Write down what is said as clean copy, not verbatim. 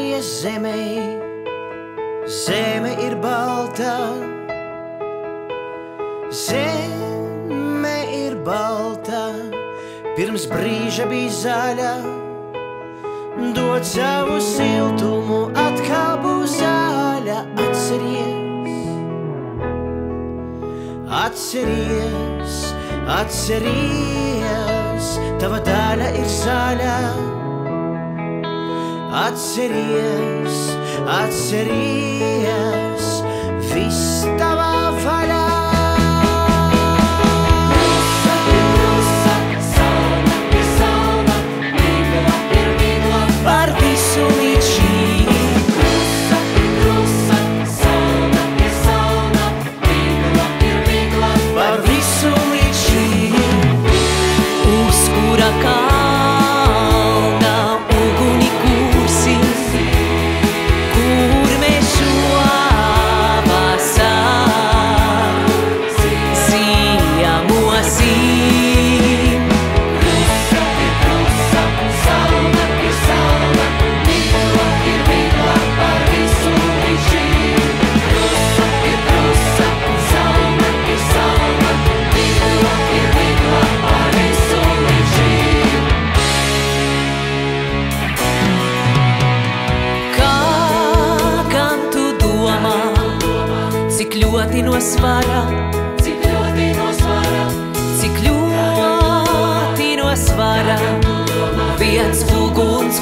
pavāries zemē, zeme ir balta. Zeme ir balta, pirms brīža bija zaļa. Dod savu siltumu, atkal būs zaļa. Atceries, atceries, tava daļa ir zaļa. Atceries, atceries, viss tavā vaļā. Par visu līdz šī. Par visu līdz šī. Uz kura kalna uguni kursi, kur mēs šovasar ziemosim. Cik ļoti no svara, cik ļoti no svara, viens uguns